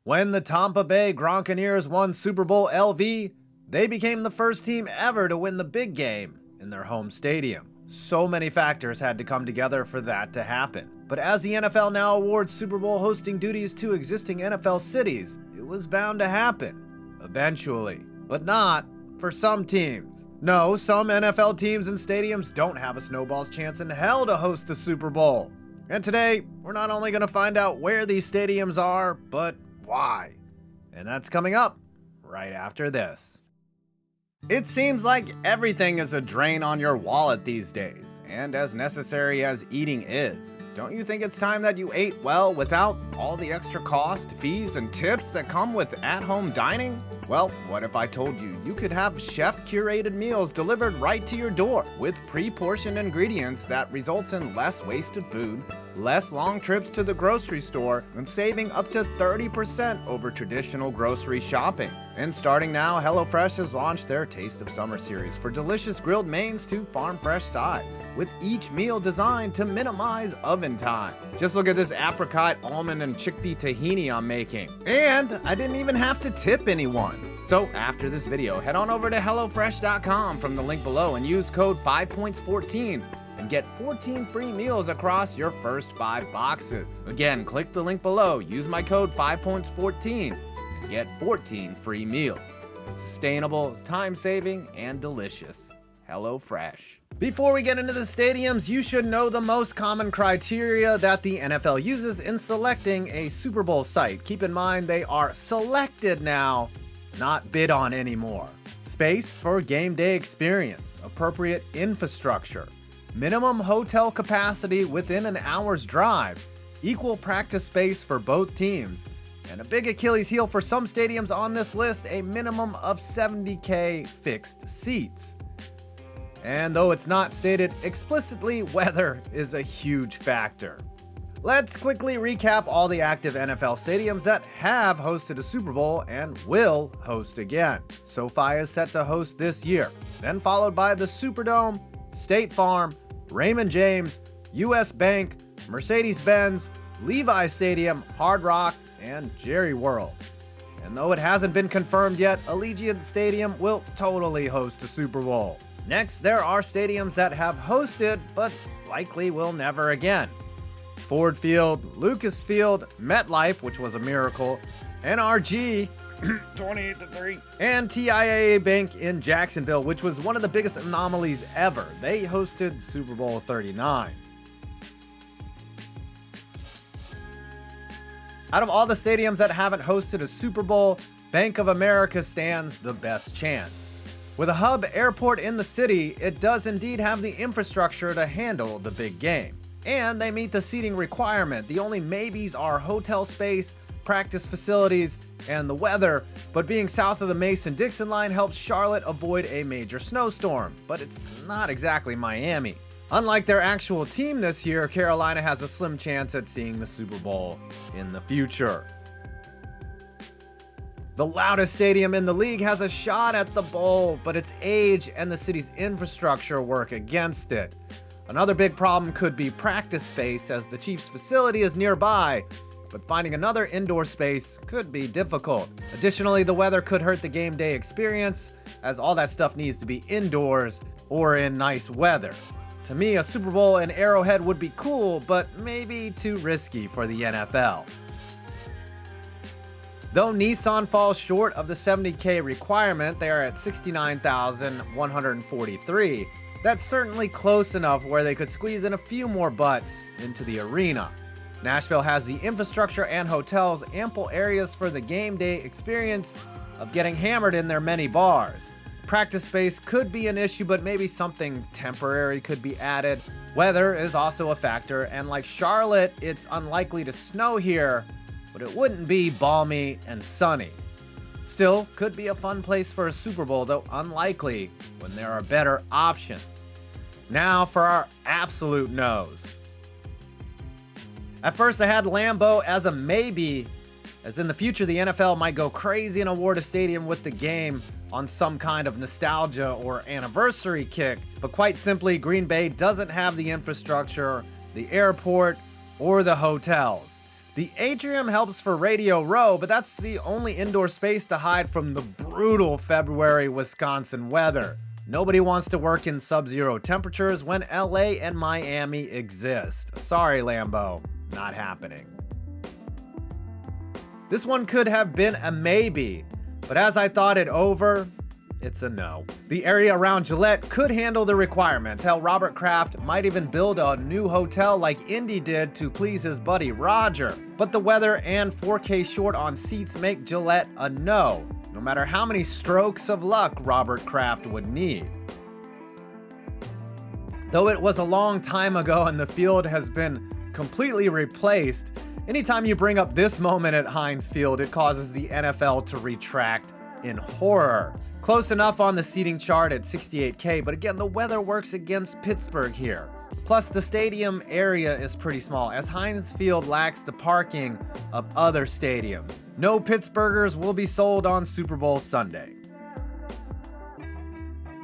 When the Tampa Bay Gronkaneers won Super Bowl LV, they became the first team ever to win the big game in their home stadium. So many factors had to come together for that to happen. But as the NFL now awards Super Bowl hosting duties to existing NFL cities, it was bound to happen, eventually. But not for some teams. No, some NFL teams and stadiums don't have a snowball's chance in hell to host the Super Bowl. And today, we're not only going to find out where these stadiums are, but why. And that's coming up right after this. It seems like everything is a drain on your wallet these days, and as necessary as eating is, don't you think it's time that you ate well without all the extra cost, fees, and tips that come with at-home dining? Well, what if I told you you could have chef-curated meals delivered right to your door with pre-portioned ingredients that results in less wasted food, less long trips to the grocery store, and saving up to 30% over traditional grocery shopping. And starting now, HelloFresh has launched their Taste of Summer series for delicious grilled mains to farm-fresh sides, with each meal designed to minimize oven time. Just look at this apricot, almond, and chickpea tahini I'm making. And I didn't even have to tip anyone. So after this video, head on over to HelloFresh.com from the link below and use code 5points14 and get 14 free meals across your first 5 boxes. Again, click the link below, use my code 5points14 and get 14 free meals. Sustainable, time-saving, and delicious. HelloFresh. Before we get into the stadiums, you should know the most common criteria that the NFL uses in selecting a Super Bowl site. Keep in mind they are selected now, not bid on anymore. Space for game day experience, appropriate infrastructure, minimum hotel capacity within an hour's drive, equal practice space for both teams, and a big Achilles heel for some stadiums on this list, a minimum of 70K fixed seats. And though it's not stated explicitly, weather is a huge factor. Let's quickly recap all the active NFL stadiums that have hosted a Super Bowl and will host again. SoFi is set to host this year, then followed by the Superdome, State Farm, Raymond James, US Bank, Mercedes-Benz, Levi Stadium, Hard Rock, and Jerry World. And though it hasn't been confirmed yet, Allegiant Stadium will totally host a Super Bowl. Next, there are stadiums that have hosted, but likely will never again. Ford Field, Lucas Field, MetLife, which was a miracle, NRG, 28-3, and TIAA Bank in Jacksonville, which was one of the biggest anomalies ever. They hosted Super Bowl 39. Out of all the stadiums that haven't hosted a Super Bowl, Bank of America stands the best chance. With a hub airport in the city, it does indeed have the infrastructure to handle the big game. And they meet the seating requirement. The only maybes are hotel space, practice facilities, and the weather, but being south of the Mason-Dixon line helps Charlotte avoid a major snowstorm, but it's not exactly Miami. Unlike their actual team this year, Carolina has a slim chance at seeing the Super Bowl in the future. The loudest stadium in the league has a shot at the bowl, but its age and the city's infrastructure work against it. Another big problem could be practice space, as the Chiefs' facility is nearby, but finding another indoor space could be difficult. Additionally, the weather could hurt the game day experience, as all that stuff needs to be indoors or in nice weather. To me, a Super Bowl in Arrowhead would be cool, but maybe too risky for the NFL. Though Nissan falls short of the 70K requirement, they are at 69,143. That's certainly close enough where they could squeeze in a few more butts into the arena. Nashville has the infrastructure and hotels, ample areas for the game day experience of getting hammered in their many bars. Practice space could be an issue, but maybe something temporary could be added. Weather is also a factor, and like Charlotte, it's unlikely to snow here, but it wouldn't be balmy and sunny. Still, could be a fun place for a Super Bowl, though unlikely when there are better options. Now for our absolute no's. At first I had LAMBEAU as a maybe, as in the future the NFL might go crazy and award a stadium with the game on some kind of nostalgia or anniversary kick, but quite simply Green Bay doesn't have the infrastructure, the airport, or the hotels. The atrium helps for Radio Row, but that's the only indoor space to hide from the brutal February Wisconsin weather. Nobody wants to work in sub-zero temperatures when LA and Miami exist. Sorry, LAMBEAU, not happening. This one could have been a maybe, but as I thought it over, it's a no. The area around Gillette could handle the requirements. Hell, Robert Kraft might even build a new hotel like Indy did to please his buddy Roger. But the weather and 4K short on seats make Gillette a no, no matter how many strokes of luck Robert Kraft would need. Though it was a long time ago and the field has been completely replaced, anytime you bring up this moment at HEINZ Field, it causes the NFL to retract in horror. Close enough on the seating chart at 68K, but again, the weather works against Pittsburgh here. Plus, the stadium area is pretty small, as HEINZ Field lacks the parking of other stadiums. No Pittsburghers will be sold on Super Bowl Sunday.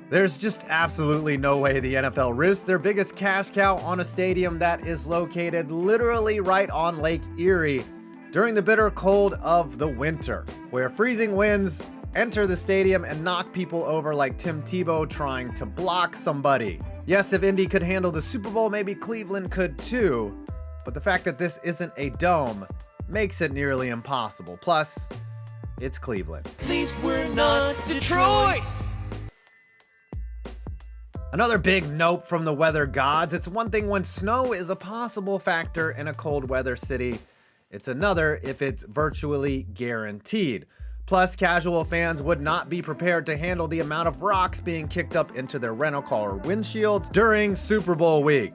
There's just absolutely no way the NFL risks their biggest cash cow on a stadium that is located literally right on Lake Erie during the bitter cold of the winter, where freezing winds enter the stadium and knock people over like Tim Tebow trying to block somebody. Yes, if Indy could handle the Super Bowl, maybe Cleveland could too, but the fact that this isn't a dome makes it nearly impossible. Plus, it's Cleveland. At least we're not Detroit! Another big nope from the weather gods. It's one thing when snow is a possible factor in a cold weather city. It's another if it's virtually guaranteed. Plus, casual fans would not be prepared to handle the amount of rocks being kicked up into their rental car windshields during Super Bowl week.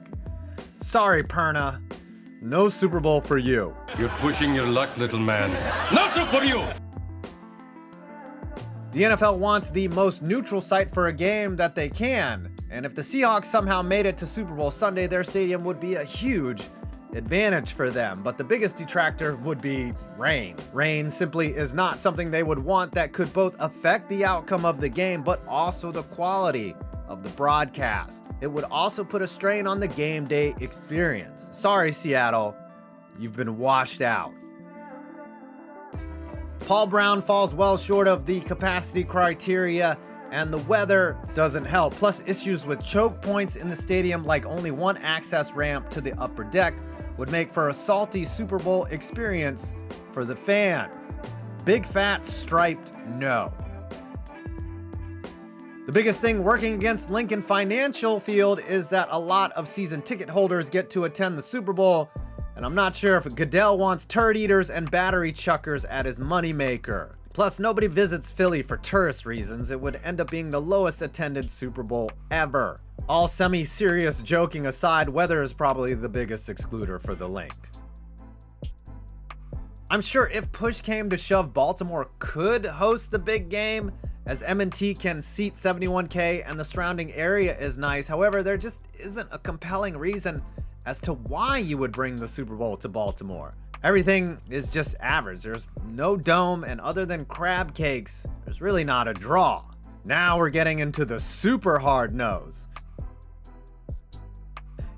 Sorry, Perna. No Super Bowl for you. You're pushing your luck, little man. No Super for you! The NFL wants the most neutral site for a game that they can, and if the Seahawks somehow made it to Super Bowl Sunday, their stadium would be a huge advantage for them, but the biggest detractor would be rain. Rain simply is not something they would want that could both affect the outcome of the game, but also the quality of the broadcast. It would also put a strain on the game day experience. Sorry, Seattle, you've been washed out. Paul Brown falls well short of the capacity criteria, and the weather doesn't help. Plus, issues with choke points in the stadium, like only one access ramp to the upper deck, would make for a salty Super Bowl experience for the fans. Big fat striped no. The biggest thing working against Lincoln Financial Field is that a lot of season ticket holders get to attend the Super Bowl, and I'm not sure if Goodell wants turd eaters and battery chuckers at his moneymaker. Plus, nobody visits Philly for tourist reasons. It would end up being the lowest attended Super Bowl ever. All semi-serious joking aside, weather is probably the biggest excluder for the link. I'm sure if push came to shove, Baltimore could host the big game, as M&T can seat 71K and the surrounding area is nice. However, there just isn't a compelling reason as to why you would bring the Super Bowl to Baltimore. Everything is just average. There's no dome, and other than crab cakes, there's really not a draw. Now we're getting into the super hard nose.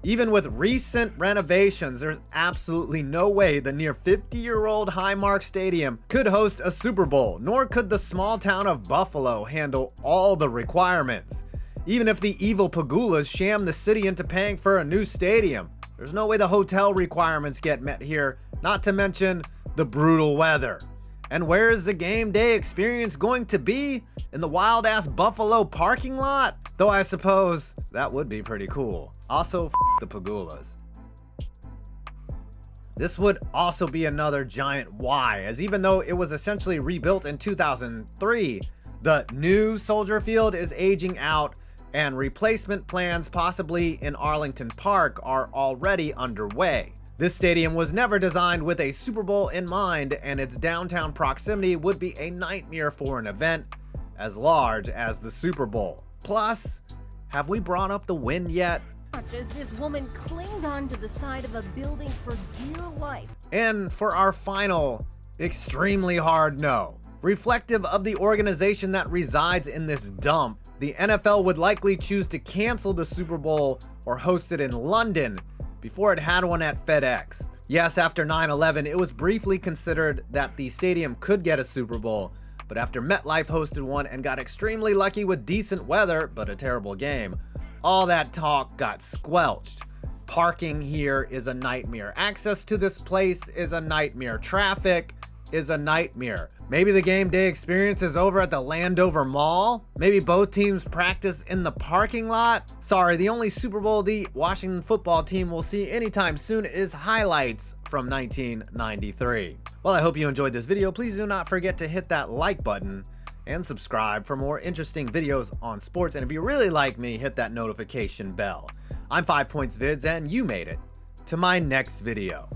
Even with recent renovations, there's absolutely no way the near 50-year-old HIGHMARK Stadium could host a Super Bowl, nor could the small town of Buffalo handle all the requirements. Even if the evil Pagulas sham the city into paying for a new stadium, there's no way the hotel requirements get met here, not to mention the brutal weather. And where is the game day experience going to be? In the wild-ass Buffalo parking lot? Though I suppose that would be pretty cool. Also, the Pagulas. This would also be another giant why, as even though it was essentially rebuilt in 2003, the new Soldier Field is aging out, and replacement plans, possibly in Arlington Park, are already underway. This stadium was never designed with a Super Bowl in mind, and its downtown proximity would be a nightmare for an event as large as the Super Bowl. Plus, have we brought up the wind yet? As this woman clinged onto the side of a building for dear life. And for our final, extremely hard no. Reflective of the organization that resides in this dump, the NFL would likely choose to cancel the Super Bowl or host it in London before it had one at FedEx. Yes, after 9/11, it was briefly considered that the stadium could get a Super Bowl, but after MetLife hosted one and got extremely lucky with decent weather, but a terrible game, all that talk got squelched. Parking here is a nightmare. Access to this place is a nightmare. Traffic is a nightmare. Maybe the game day experience is over at the Landover Mall? Maybe both teams practice in the parking lot? Sorry, the only Super Bowl the Washington football team will see anytime soon is highlights from 1993. Well, I hope you enjoyed this video. Please do not forget to hit that like button and subscribe for more interesting videos on sports. And if you really like me, hit that notification bell. I'm 5 Points Vids, and you made it to my next video.